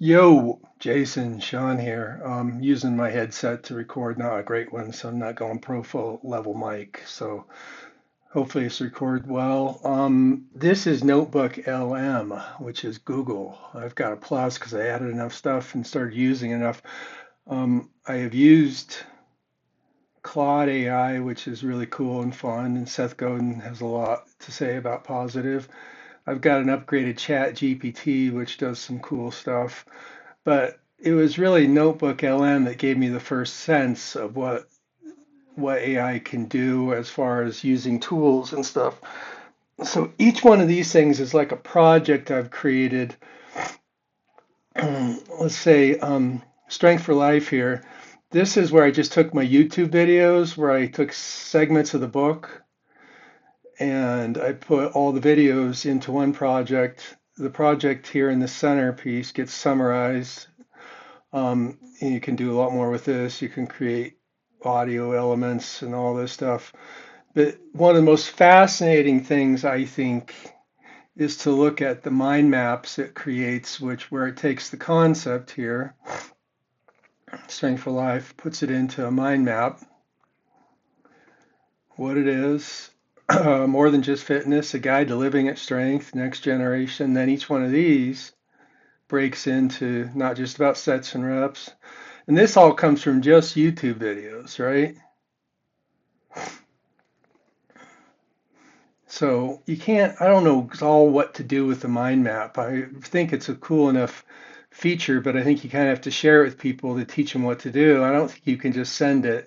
Yo, Jason, Sean here. Using my headset to record, not a great one, so I'm not going profile level mic. So hopefully it's recorded well. This is Notebook LM, which is Google. I've got a plus because I added enough stuff and started using enough. I have used Claude AI, which is really cool and fun, and Seth Godin has a lot to say about positive. I've got an upgraded Chat GPT, which does some cool stuff. But it was really Notebook LM that gave me the first sense of what AI can do as far as using tools and stuff. So each one of these things is like a project I've created. Let's say Strength for Life here. This is where I just took my YouTube videos, where I took segments of the book and I put all the videos into one project. The project here in the centerpiece gets summarized. And you can do a lot more with this. You can create audio elements and all this stuff. But one of the most fascinating things I think is to look at the mind maps it creates, where it takes the concept here, Strength for Life, puts it into a mind map, what it is, more than just fitness, a guide to living at strength, next generation. Then each one of these breaks into not just about sets and reps. And this all comes from just YouTube videos, right? So you can't, I don't know all what to do with the mind map. I think it's a cool enough feature, but I think you kind of have to share it with people to teach them what to do. I don't think you can just send it.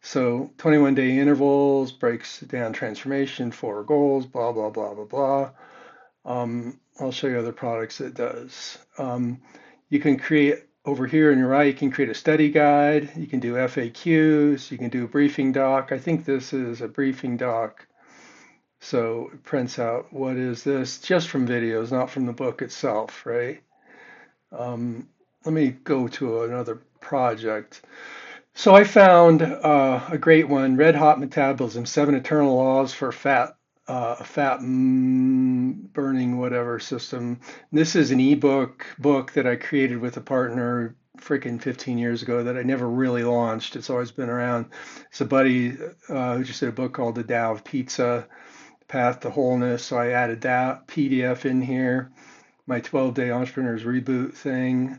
So 21-day intervals, breaks down transformation, four goals, blah, blah, blah, blah, blah. I'll show you other products it does. You can create over here on your right, you can create a study guide. You can do FAQs. You can do a briefing doc. I think this is a briefing doc. So it prints out what is this just from videos, not from the book itself, right? Let me go to another project. So I found a great one, Red Hot Metabolism, Seven Eternal Laws for Fat Burning Whatever System. This is an ebook book that I created with a partner freaking 15 years ago that I never really launched. It's always been around. It's a buddy who just did a book called The Tao of Pizza, Path to Wholeness. So I added that PDF in here, my 12-day entrepreneurs reboot thing.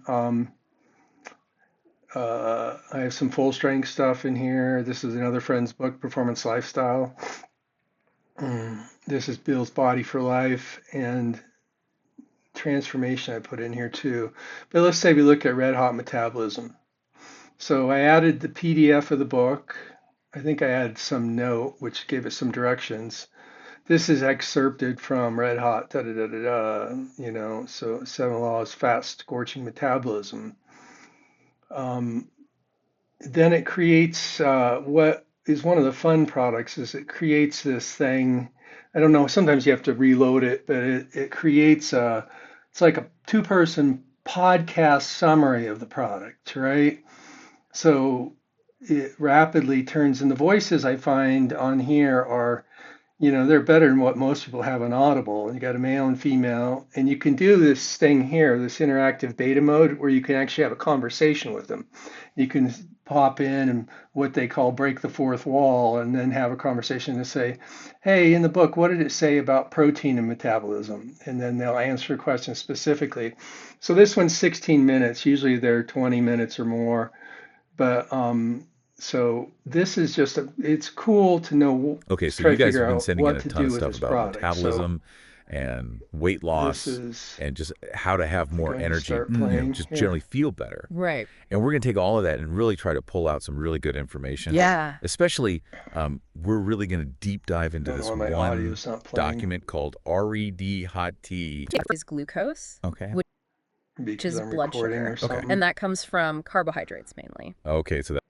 I have some full strength stuff in here. This is another friend's book, Performance Lifestyle. This is Bill's Body for Life and Transformation I put in here too. But let's say we look at Red Hot Metabolism. So I added the PDF of the book. I think I added some note, which gave it some directions. This is excerpted from Red Hot, da da da da da, so 7 laws, fast scorching metabolism. Then it creates what is one of the fun products is it creates this thing. I don't know, sometimes you have to reload it, but it creates it's like a two-person podcast summary of the product, right? So it rapidly turns, and the voices I find on here are, they're better than what most people have on Audible. You got a male and female, and you can do this thing here, this interactive beta mode, where you can actually have a conversation with them. You can pop in and what they call break the fourth wall, and then have a conversation to say, hey, in the book, what did it say about protein and metabolism? And then they'll answer questions specifically. So this one's 16 minutes. Usually they're 20 minutes or more. But so this is it's cool to know, Okay, so try you to guys figure have been out sending in what a to ton of do with stuff this about product. So metabolism and weight this loss is and just how to have more going to energy, start playing just here. generally feel better. Right. And we're going to take all of that and really try to pull out some really good information. Yeah. Especially, we're really going to deep dive into Don't know this why my one audio's not playing document called RED Hot Tea. Is glucose, Okay. which because is I'm blood recording sugar. or Okay. And something. that comes from carbohydrates mainly. Okay, so that,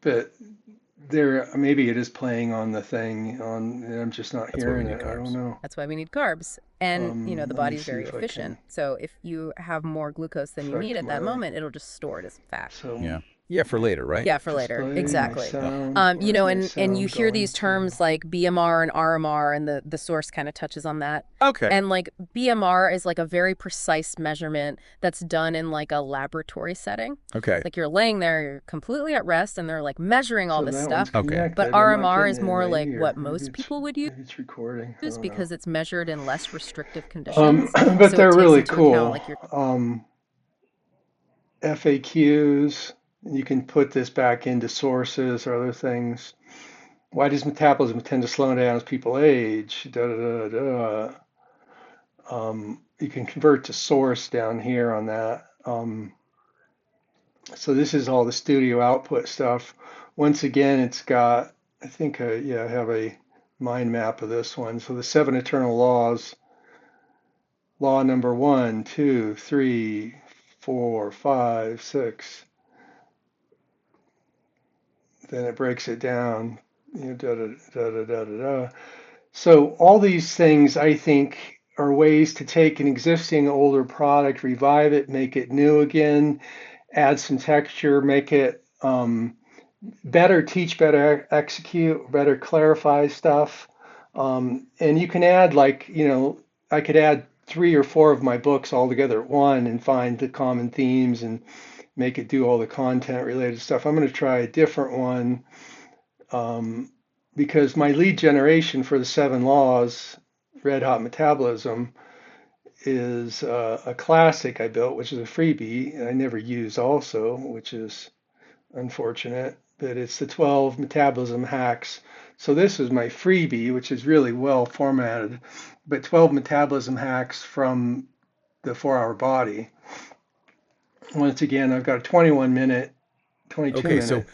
But there, maybe it is playing on the thing and I'm just not that's why we hearing need it. I don't carbs. know. That's why we need carbs. And, the Let me body's see very if I can efficient. So if you have more glucose than you need affect at that my. moment, it'll just store it as fat. So Yeah. Yeah, for later, right? Yeah, for later. Display my Exactly. Oh, sound. You Where's know, my and you sound hear going these to? terms like BMR and RMR, and the source kind of touches on that. okay. And like BMR is like a very precise measurement that's done in like a laboratory setting. Okay. Like you're laying there, you're completely at rest, and they're like measuring all So this that one's stuff. Okay. But connected. I'm not RMR getting is it in more my like ear. what most people would Maybe it's recording. I use don't know. because it's measured in less restrictive conditions. But So it they're takes really into account cool. like your FAQs. You can put this back into sources or other things. Why does metabolism tend to slow down as people age? Da, da, da, da. You can convert to source down here on that. So this is all the studio output stuff. Once again, it's got, I think, yeah, I have a mind map of this one. So the seven eternal laws, law number 1, 2, 3, 4, 5, 6. Then it breaks it down, da da da da da da da. So all these things, I think, are ways to take an existing older product, revive it, make it new again, add some texture, make it better, teach better, execute, better clarify stuff. And you can add like, I could add 3 or 4 of my books all together at one and find the common themes and make it do all the content related stuff. I'm going to try a different one because my lead generation for the 7 laws, Red Hot Metabolism, is a classic I built, which is a freebie, and I never use also, which is unfortunate. But it's the 12 metabolism hacks. So this is my freebie, which is really well formatted, but 12 metabolism hacks from the 4 Hour Body. Once again, I've got a 21 minute, 22 Okay, so minute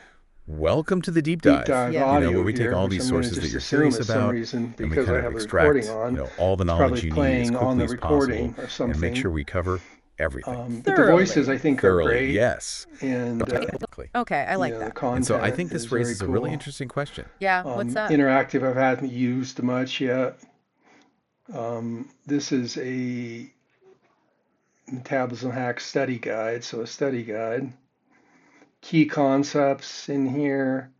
welcome to the deep deep dive, dive yeah. where audio we take here, all which these I'm going to sources that just you're assume curious at some about, reason, and we because kind I of have a recording extract, on, all the it's knowledge probably you need as playing on quickly the as possible recording or and make something. sure we cover everything But the voices I thoroughly. think are thoroughly. great, Yes. and Exactly. Okay, I like the that. And so I content think this is very raises a really cool. interesting question. Yeah, what's that? Interactive, I haven't used much yet. This is a metabolism hack study guide, so a study guide. Key concepts in here,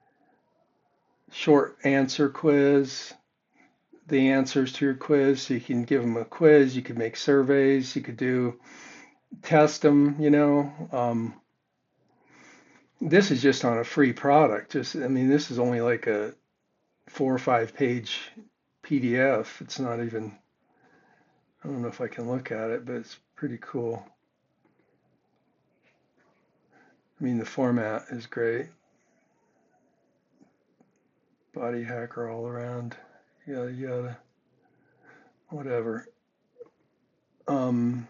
short answer quiz, the answers to your quiz. So you can give them a quiz, you could make surveys, you could test them. This is just on a free product. This is only like a 4 or 5 page PDF. It's not even, I don't know if I can look at it, but it's pretty cool. The format is great. Body hacker all around, yada yada, whatever. Like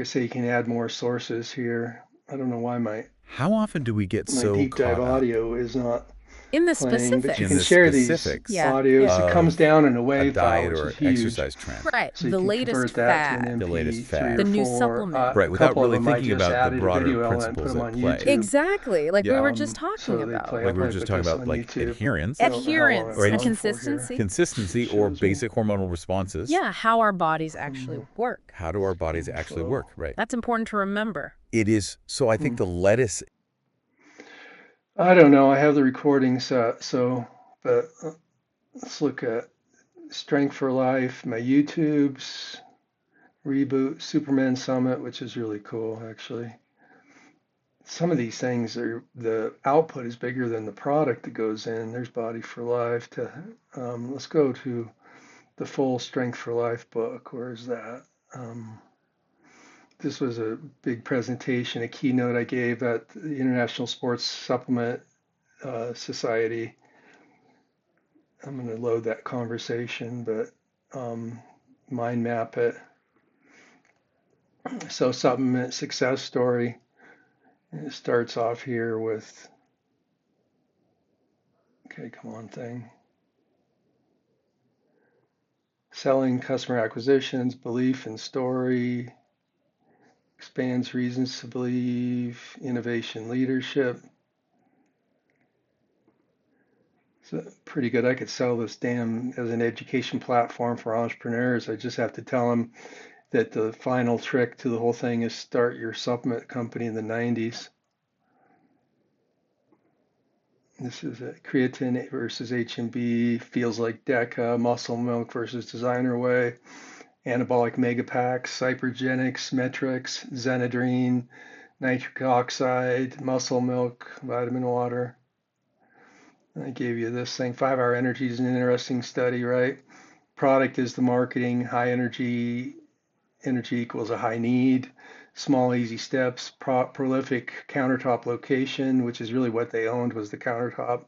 I say, you can add more sources here. I don't know why my How often do we get my so deep dive caught up audio is not In the playing, but you in can the specifics. share these specifics Yeah, audios. yeah. It comes of down in a a WAV file, diet which or is huge. exercise trend, Right. So you The can latest convert that to an fad, the latest MP3 the or fad, new 4. supplement. right? A Without couple of really them I thinking just about the added a broader video element, put principles them at on play. YouTube. Exactly. Like we Yeah. were just talking So they about. play. I'll Like we were probably just put talking this about, on like YouTube. adherence I don't know how long Adherence it's or and on for here. consistency. consistency or Shows me. basic hormonal responses. Yeah, how our bodies actually work. How do our bodies actually Flow. work? Right. That's important to remember. It is. So I think the lettuce. I don't know. I have the recording set, but let's look at Strength for Life, my YouTubes, Reboot, Superman Summit, which is really cool, actually. Some of these things the output is bigger than the product that goes in. There's Body for Life. Let's go to the full Strength for Life book. Where is that? This was a big presentation, a keynote I gave at the International Sports Supplement Society. I'm going to load that conversation, but mind map it. So supplement success story. It starts off here with, okay, come on thing. Selling, customer acquisitions, belief and story, expands reasons to believe, innovation, leadership. It's pretty good. I could sell this damn as an education platform for entrepreneurs. I just have to tell them that the final trick to the whole thing is start your supplement company in the 90s. This is creatine versus H&B, feels like Deca, muscle milk versus designer whey, anabolic megapacks, Cypergenics, Metrix, Zenadrine, nitric oxide, muscle milk, vitamin water. I gave you this thing. 5-Hour Energy is an interesting study, right? Product is the marketing. High energy, energy equals a high need. Small, easy steps. Prolific countertop location, which is really what they owned, was the countertop.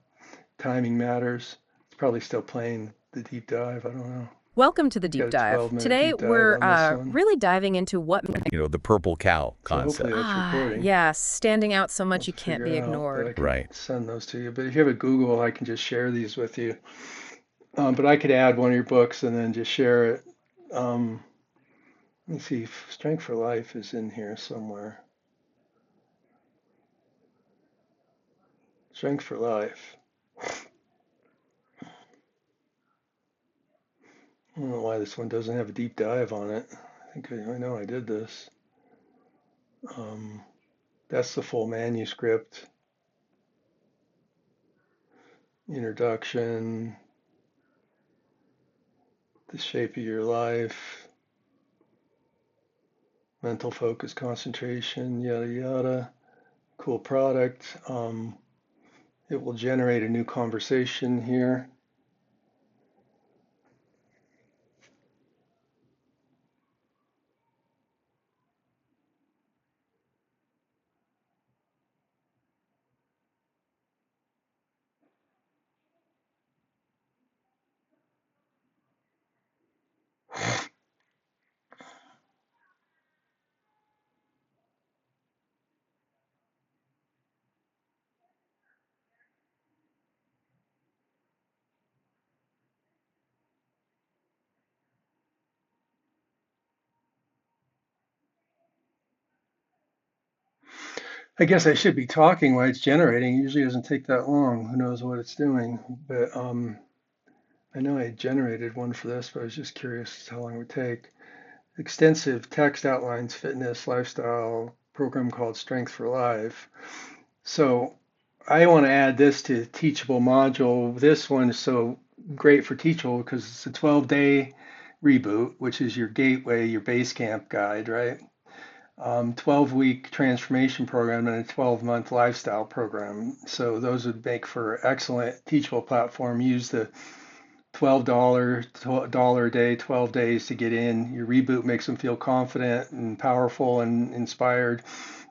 Timing matters. It's probably still playing the deep dive. I don't know. Welcome to the Got deep a dive. 12-minute Today deep dive we're on this one. really diving into what. The purple cow So hopefully concept. that's recording. Yeah, standing out so I'll much have you to can't figure be out, but I ignored. can Right. send those to you. But if you have a Google, I can just share these with you. But I could add one of your books and then just share it. Let me see if Strength for Life is in here somewhere. Strength for Life. I don't know why this one doesn't have a deep dive on it. I think I know I did this. That's the full manuscript. Introduction. The shape of your life. Mental focus, concentration, yada yada. Cool product. It will generate a new conversation here. I guess I should be talking while it's generating. It usually doesn't take that long. Who knows what it's doing? But I know I generated one for this, but I was just curious how long it would take. Extensive text outlines fitness lifestyle program called Strength for Life. So I want to add this to Teachable module. This one is so great for Teachable because it's a 12-day reboot, which is your gateway, your base camp guide, right? 12-week transformation program and a 12-month lifestyle program. So those would make for excellent Teachable platform. Use the $12 a day, 12 days to get in. Your reboot makes them feel confident and powerful and inspired.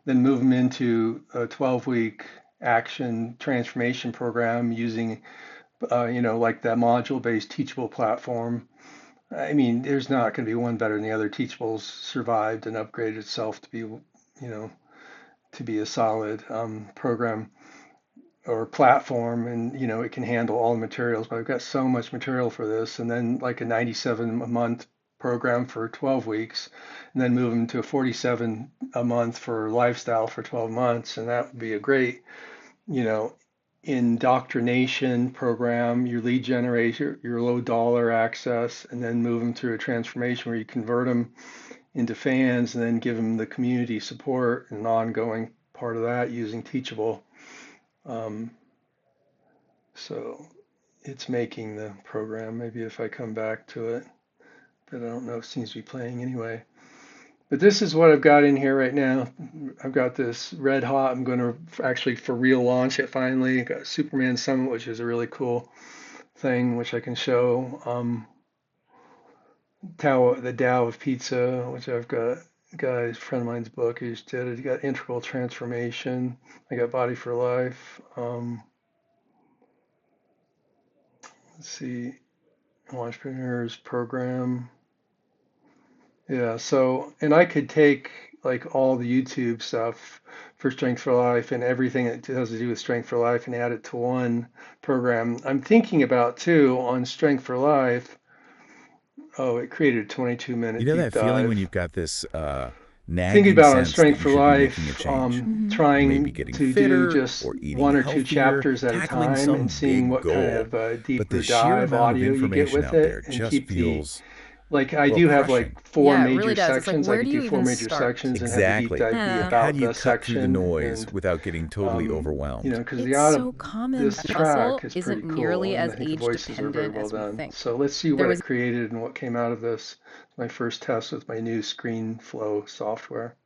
Then move them into a 12-week action transformation program using, like that module-based Teachable platform. I mean, there's not going to be one better than the other. Teachable's survived and upgraded itself to be, to be a solid program or platform, and it can handle all the materials. But I've got so much material for this, and then like a 97 a month program for 12 weeks, and then move them to a 47 a month for lifestyle for 12 months, and that would be a great, you know, indoctrination program, your lead generation, your low dollar access, and then move them through a transformation where you convert them into fans and then give them the community support and ongoing part of that using Teachable. Um, so it's making the program. Maybe if I come back to it, but I don't know. It seems to be playing anyway. But this is what I've got in here right now. I've got this red hot. I'm going to actually for real launch it finally. I've got Superman Summit, which is a really cool thing, which I can show. The Tao of Pizza, which I've got. Guys, friend of mine's book, he just did it. You got Integral Transformation. I got Body for Life. Let's see, Entrepreneurs Program. Yeah, so, and I could take like all the YouTube stuff for Strength for Life and everything that has to do with Strength for Life and add it to one program. I'm thinking about too on Strength for Life. Oh, it created a 22-minute deep That feeling when dive. you've got this Thinking nagging about on sense that Strength you for should be making a Life, change? Maybe trying getting to do fitter just or eating one or two healthier, chapters at a tackling time and some seeing big what kind goal. of But deeper the sheer dive amount of audio you get information with out it there and just keep the feels Like I Well, do have crushing. like four Yeah, it major really does. It's like, sections. I where could do do you four even major start? sections and have the deep Exactly. dive be Huh. How about do you the cut through the section. noise And without getting totally you overwhelmed? know, because the It's auto so common this that track hustle is isn't pretty cool, nearly and as I think the age voices are very dependent well as we done. think. So let's see There what was it created and what came out of this. My first test with my new ScreenFlow software.